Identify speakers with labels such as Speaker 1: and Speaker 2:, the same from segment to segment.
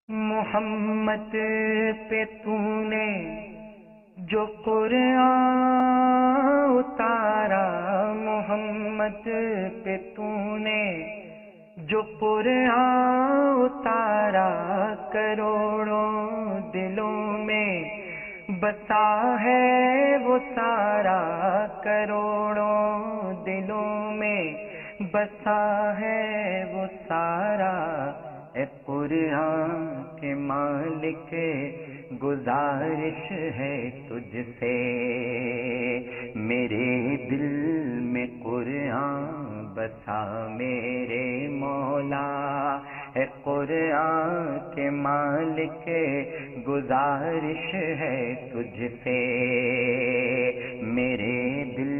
Speaker 1: محمد پہ تُونے جو قرآن اتارا، محمد پہ تُونے جو قرآن اتارا، کروڑوں دلوں میں بسا ہے وہ سارا، کروڑوں دلوں میں بسا ہے وہ سارا۔ اے قرآن کے مالک گزارش ہے تجھ سے، میرے دل میں قرآن بسا میرے مولا۔ اے قرآن کے مالک گزارش ہے تجھ سے، میرے دل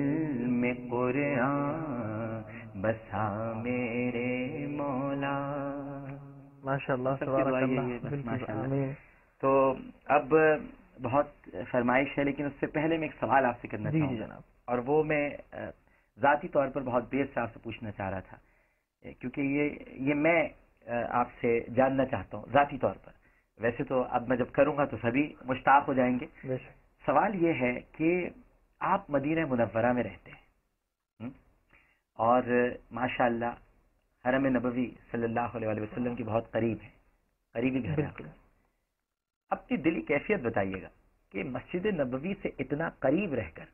Speaker 1: میں قرآن بسا میرے مولا۔
Speaker 2: ماشاء اللہ، تبارک اللہ۔
Speaker 1: تو اب بہت فرمائش ہے، لیکن اس سے پہلے میں ایک سوال آپ سے کرنا چاہوں گا
Speaker 2: جناب،
Speaker 1: اور وہ میں ذاتی طور پر بہت دیر سے آپ سے پوچھنا چاہ رہا تھا، کیونکہ یہ میں آپ سے جاننا چاہتا ہوں ذاتی طور پر۔ ویسے تو اب میں جب کروں گا تو سبھی مشتاق ہو جائیں گے۔ سوال یہ ہے کہ آپ مدینہ منورہ میں رہتے ہیں اور ماشاءاللہ حرم نبوی صلی اللہ علیہ وسلم کی بہت قریب ہے، قریبی گھر ہے۔ اپنی دلی کیفیت بتائیے گا کہ مسجد نبوی سے اتنا قریب رہ کر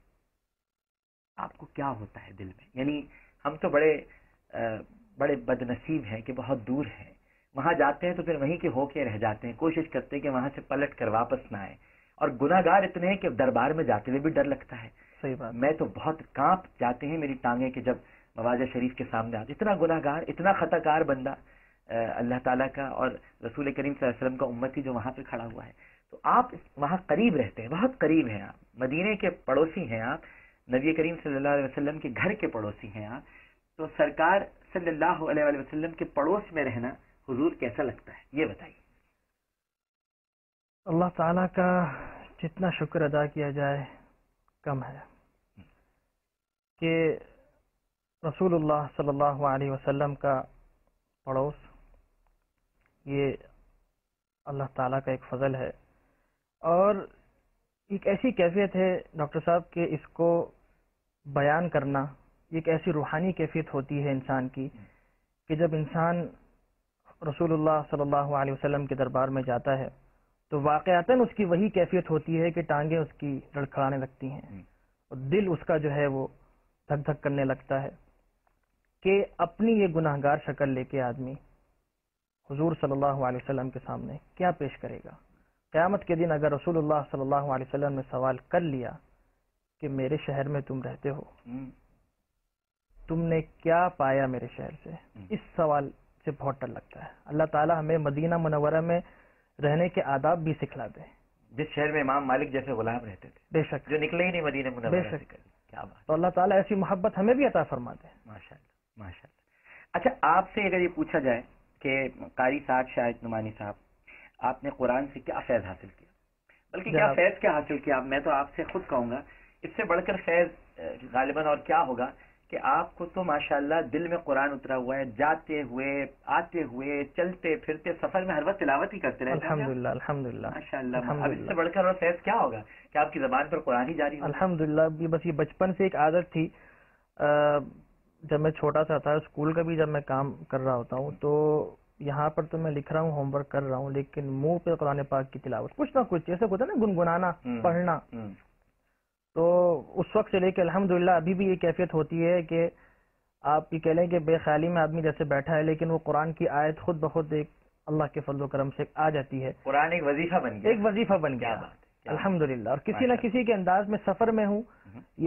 Speaker 1: آپ کو کیا ہوتا ہے دل میں؟ یعنی ہم تو بڑے بد نصیب ہیں کہ بہت دور ہیں، وہاں جاتے ہیں تو پھر وہیں کے ہو کے رہ جاتے ہیں، کوشش کرتے ہیں کہ وہاں سے پلٹ کر واپس نہ آئے، اور گناہ گار اتنے ہیں کہ دربار میں جاتے ہوئے بھی ڈر لگتا ہے۔
Speaker 2: صحیح بات، میں
Speaker 1: میں تو بہت کانپ جاتے ہیں میری ٹانگیں کہ جب مواضع شریف کے سامنے آتے، اتنا گناہ گار، اتنا خطا کار بندہ اللہ تعالیٰ کا اور رسول کریم صلی اللہ علیہ وسلم کا امتی جو وہاں پہ کھڑا ہوا ہے۔ تو آپ وہاں قریب رہتے ہیں، بہت قریب ہیں، آپ مدینے کے پڑوسی ہیں، آپ نبی کریم صلی اللہ علیہ وسلم کے گھر کے پڑوسی ہیں آپ، تو سرکار صلی اللہ علیہ وسلم کے پڑوس میں رہنا حضور کیسا لگتا ہے یہ بتائیے۔
Speaker 2: اللہ تعالیٰ کا جتنا شکر ادا کیا جائے کم ہے کہ رسول اللہ صلی اللہ علیہ وسلم کا پڑوس یہ اللہ تعالیٰ کا ایک فضل ہے، اور ایک ایسی کیفیت ہے ڈاکٹر صاحب کہ اس کو بیان کرنا ایک ایسی روحانی کیفیت ہوتی ہے انسان کی کہ جب انسان رسول اللہ صلی اللہ علیہ وسلم کے دربار میں جاتا ہے تو واقعتاً اس کی وہی کیفیت ہوتی ہے کہ ٹانگیں اس کی لڑکھڑانے لگتی ہیں اور دل اس کا جو ہے وہ دھک دھک کرنے لگتا ہے کہ اپنی یہ گناہ گار شکل لے کے آدمی حضور صلی اللہ علیہ وسلم کے سامنے کیا پیش کرے گا۔ قیامت کے دن اگر رسول اللہ صلی اللہ علیہ وسلم نے سوال کر لیا کہ میرے شہر میں تم رہتے ہو، تم نے کیا پایا میرے شہر سے، اس سوال سے بہت ڈر لگتا ہے۔ اللہ تعالیٰ ہمیں مدینہ منورہ میں رہنے کے آداب بھی سکھلا دے،
Speaker 1: جس شہر میں امام مالک جیسے غلام رہتے تھے،
Speaker 2: بے شک،
Speaker 1: جو نکلے ہی نہیں مدینہ منورہ
Speaker 2: بے
Speaker 1: سے،
Speaker 2: شک،
Speaker 1: کیا بات۔
Speaker 2: تو اللہ تعالیٰ ایسی محبت ہمیں بھی عطا فرما دے۔
Speaker 1: ماشاءاللہ ماشاءاللہ۔ اچھا، آپ سے اگر یہ پوچھا جائے کہ قاری صاحب شاہد نعمانی صاحب، آپ نے قرآن سے کیا فیض حاصل کیا، بلکہ کیا فیض کیا حاصل کیا، میں تو آپ سے خود کہوں گا اس سے بڑھ کر فیض غالباً اور کیا ہوگا کہ آپ کو تو ماشاءاللہ دل میں قرآن اترا ہوا ہے، جاتے ہوئے آتے ہوئے چلتے پھرتے سفر میں ہر وقت تلاوت ہی کرتے رہتے ہیں۔
Speaker 2: الحمدللہ الحمدللہ
Speaker 1: ماشاءاللہ، اب اس سے بڑھ کر اور فیض کیا ہوگا کہ آپ کی زبان پر قرآن ہی جاری ہو۔
Speaker 2: الحمدللہ، بس یہ بچپن سے ایک عادت تھی، جب میں چھوٹا سا تھا اسکول کا بھی جب میں کام کر رہا ہوتا ہوں تو یہاں پر تو میں لکھ رہا ہوں، ہوم ورک کر رہا ہوں، لیکن منہ پہ قرآن پاک کی تلاوت کچھ نہ کچھ جیسے ہوتا ہے نا گنگنانا، پڑھنا، تو اس وقت سے لے کے الحمدللہ ابھی بھی یہ کیفیت ہوتی ہے کہ آپ یہ کہہ لیں کہ بے خیالی میں آدمی جیسے بیٹھا ہے لیکن وہ قرآن کی آیت خود بخود ایک اللہ کے فضل و کرم سے آ جاتی ہے،
Speaker 1: قرآن ایک وظیفہ بن گیا،
Speaker 2: ایک وظیفہ بن گیا الحمدللہ۔ اور کسی نہ کسی کے انداز میں سفر میں ہوں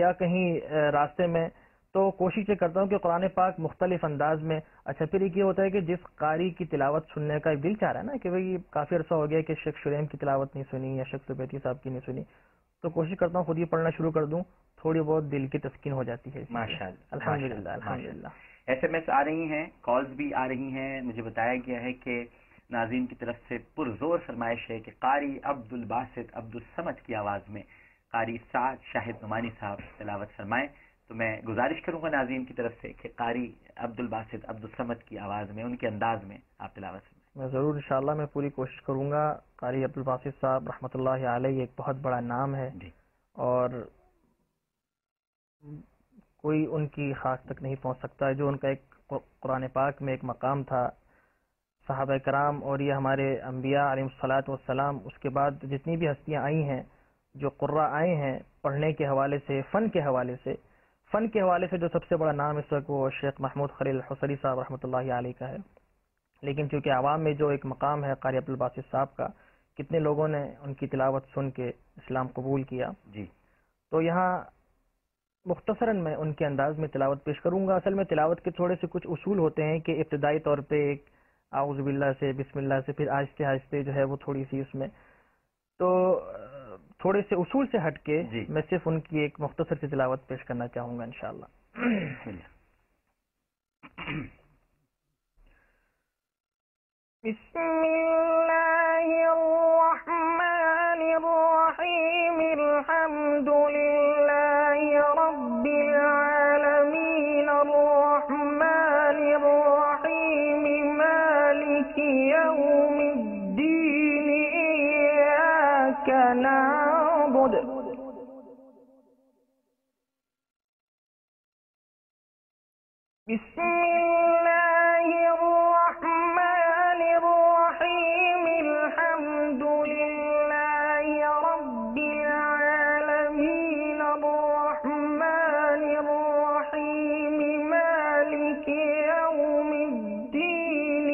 Speaker 2: یا کہیں راستے میں تو کوشش یہ کرتا ہوں کہ قرآن پاک مختلف انداز میں، اچھا پھر ایک یہ ہوتا ہے کہ جس قاری کی تلاوت سننے کا ایک دل چاہ رہا ہے نا کہ بھئی کافی عرصہ ہو گیا کہ شیخ شریم کی تلاوت نہیں سنی یا شیخ سبیتی صاحب کی نہیں سنی، تو کوشش کرتا ہوں خود ہی پڑھنا شروع کر دوں، تھوڑی بہت دل کی تسکین ہو جاتی ہے۔
Speaker 1: ماشاءاللہ
Speaker 2: الحمدللہ الحمدللہ۔
Speaker 1: ایس ایم ایس آ رہی ہیں، کالز بھی آ رہی ہیں، مجھے بتایا گیا ہے کہ ناظرین کی طرف سے پرزور فرمائش ہے کہ قاری عبد الباسط عبد الصمد کی آواز میں قاری سعد شاہد نعمانی صاحب تلاوت فرمائیں، تو میں گزارش کروں گا ناظرین کی طرف سے کہ قاری عبد الباسط عبد الصمد کی آواز میں، ان کے انداز میں آپ تلاوت فرمائیں۔
Speaker 2: میں ضرور انشاءاللہ میں پوری کوشش کروں گا. قاری عبدالباسط صاحب رحمۃ اللہ علیہ ایک بہت بڑا نام ہے
Speaker 1: جی.
Speaker 2: اور کوئی ان کی خاک تک نہیں پہنچ سکتا. جو ان کا ایک قرآن پاک میں ایک مقام تھا، صحابہ کرام اور یہ ہمارے انبیاء علیہ الصلاۃ والسلام، اس کے بعد جتنی بھی ہستیاں آئی ہیں، جو قرہ آئے ہیں پڑھنے کے حوالے سے، فن کے حوالے سے جو سب سے بڑا نام اس وقت وہ شیخ محمود خلیل الحصری صاحب رحمۃ اللہ علیہ کا ہے. لیکن چونکہ عوام میں جو ایک مقام ہے قاری عبدالباسط صاحب کا، کتنے لوگوں نے ان کی تلاوت سن کے اسلام قبول کیا.
Speaker 1: جی.
Speaker 2: تو یہاں مختصراً میں ان کے انداز میں تلاوت پیش کروں گا. اصل میں تلاوت کے تھوڑے سے کچھ اصول ہوتے ہیں کہ ابتدائی طور پہ ایک اعوذ باللہ سے، بسم اللہ سے، پھر آہستہ آہستہ جو ہے وہ تھوڑی سی اس میں، تو تھوڑے سے اصول سے ہٹ کے
Speaker 1: جی.
Speaker 2: میں صرف ان کی ایک مختصر سی تلاوت پیش کرنا چاہوں گا انشاءاللہ. بسم اللہ الرحمن الرحیم. الحمد للہ رب العالمین الرحمن الرحیم مالک یوم الدین ایاک نعبد بسم اللہ الرحمن الرحیم. الحمد للہ رب العالمین الرحمن الرحیم مالک یوم الدین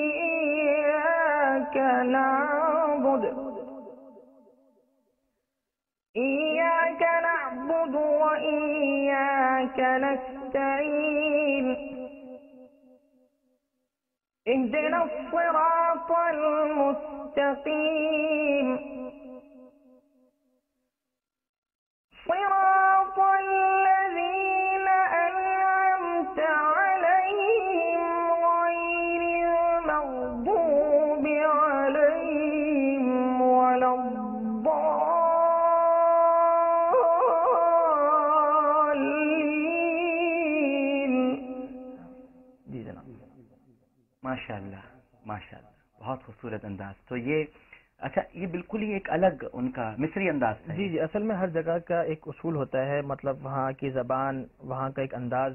Speaker 2: ایاک نعبد وإياك نستعين. اهدنا الصراط المستقيم صراط الذين أنعمت عليهم غير المغضوب عليهم ولا الضالين. جی جناب.
Speaker 1: ماشاء اللہ ماشاء اللہ، بہت خوبصورت انداز. تو یہ اچھا، یہ بالکل ہی ایک الگ ان کا مصری انداز تھا.
Speaker 2: جی جی. اصل میں ہر جگہ کا ایک اصول ہوتا ہے، مطلب وہاں کی زبان، وہاں کا ایک انداز.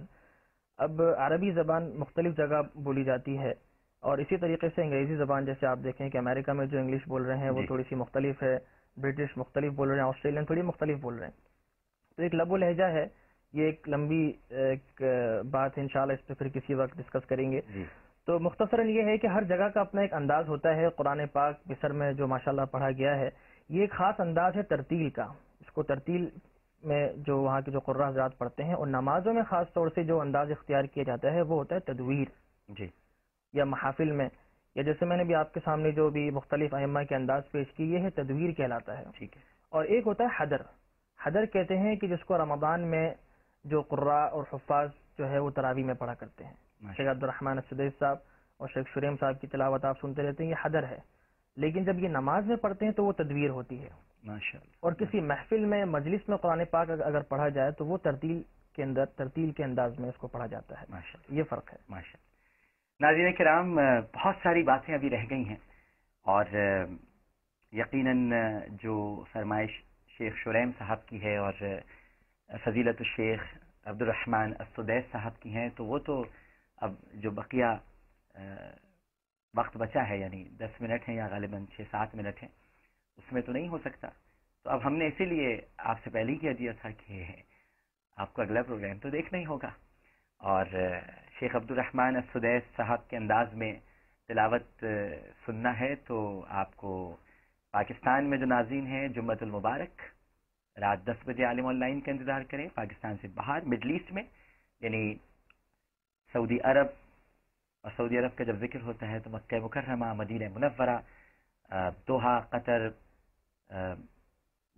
Speaker 2: اب عربی زبان مختلف جگہ بولی جاتی ہے، اور اسی طریقے سے انگریزی زبان، جیسے آپ دیکھیں کہ امریکہ میں جو انگلش بول رہے ہیں وہ تھوڑی سی مختلف ہے، برٹش مختلف بول رہے ہیں، آسٹریلین تھوڑی مختلف بول رہے ہیں. تو ایک لب و لہجہ ہے. یہ ایک لمبی ایک بات ہے، انشاءاللہ اس پہ پھر کسی وقت ڈسکس کریں گے. تو مختصراً یہ ہے کہ ہر جگہ کا اپنا ایک انداز ہوتا ہے. قرآن پاک مصر میں جو ماشاءاللہ پڑھا گیا ہے، یہ ایک خاص انداز ہے ترتیل کا. اس کو ترتیل میں جو وہاں کے جو قراء حضرات پڑھتے ہیں، اور نمازوں میں خاص طور سے جو انداز اختیار کیا جاتا ہے وہ ہوتا ہے تدویر.
Speaker 1: جی.
Speaker 2: یا محافل میں، یا جیسے میں نے بھی آپ کے سامنے جو بھی مختلف ائمہ کے انداز پیش کی، یہ ہے تدویر کہلاتا ہے.
Speaker 1: ٹھیک ہے.
Speaker 2: اور ایک ہوتا ہے حدر. حدر کہتے ہیں کہ جس کو رمضان میں جو قراء اور حفاظ جو ہے وہ تراویح میں پڑھا کرتے ہیں. شیخ عبد الرحمن السدیس صاحب اور شیخ شریم صاحب کی تلاوت آپ سنتے رہتے ہیں، یہ حدر ہے. لیکن جب یہ نماز میں پڑھتے ہیں تو وہ تدویر ہوتی ہے.
Speaker 1: ماشاءاللہ.
Speaker 2: اور کسی محفل میں، مجلس میں قرآن پاک اگر پڑھا جائے تو وہ ترتیل کے انداز میں اس کو پڑھا جاتا ہے.
Speaker 1: ماشاءاللہ.
Speaker 2: یہ فرق ہے.
Speaker 1: ماشاءاللہ. ناظرین کرام، بہت ساری باتیں ابھی رہ گئی ہیں، اور یقیناً جو فرمائش شیخ شریم صاحب کی ہے اور فضیلت الشیخ عبد الرحمن السدیس صاحب کی ہیں، تو وہ تو اب جو بقیہ وقت بچا ہے، یعنی 10 منٹ ہیں یا غالباً 6-7 منٹ ہیں، اس میں تو نہیں ہو سکتا. تو اب ہم نے اسی لیے آپ سے پہلے ہی کہہ دیا تھا کہ آپ کو اگلا پروگرام تو دیکھنا ہی ہوگا، اور شیخ عبد الرحمن السدیس صاحب کے انداز میں تلاوت سننا ہے. تو آپ کو پاکستان میں جو ناظرین ہیں، جمعۃ المبارک رات 10 بجے عالم آن لائن کا انتظار کریں. پاکستان سے باہر مڈل ایسٹ میں، یعنی سعودی عرب، اور سعودی عرب کا جب ذکر ہوتا ہے تو مکہ مکرمہ، مدینہ منورہ، دوحہ، قطر،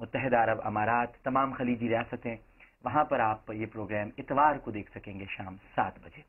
Speaker 1: متحدہ عرب امارات، تمام خلیجی ریاستیں، وہاں پر آپ یہ پروگرام اتوار کو دیکھ سکیں گے شام 7 بجے.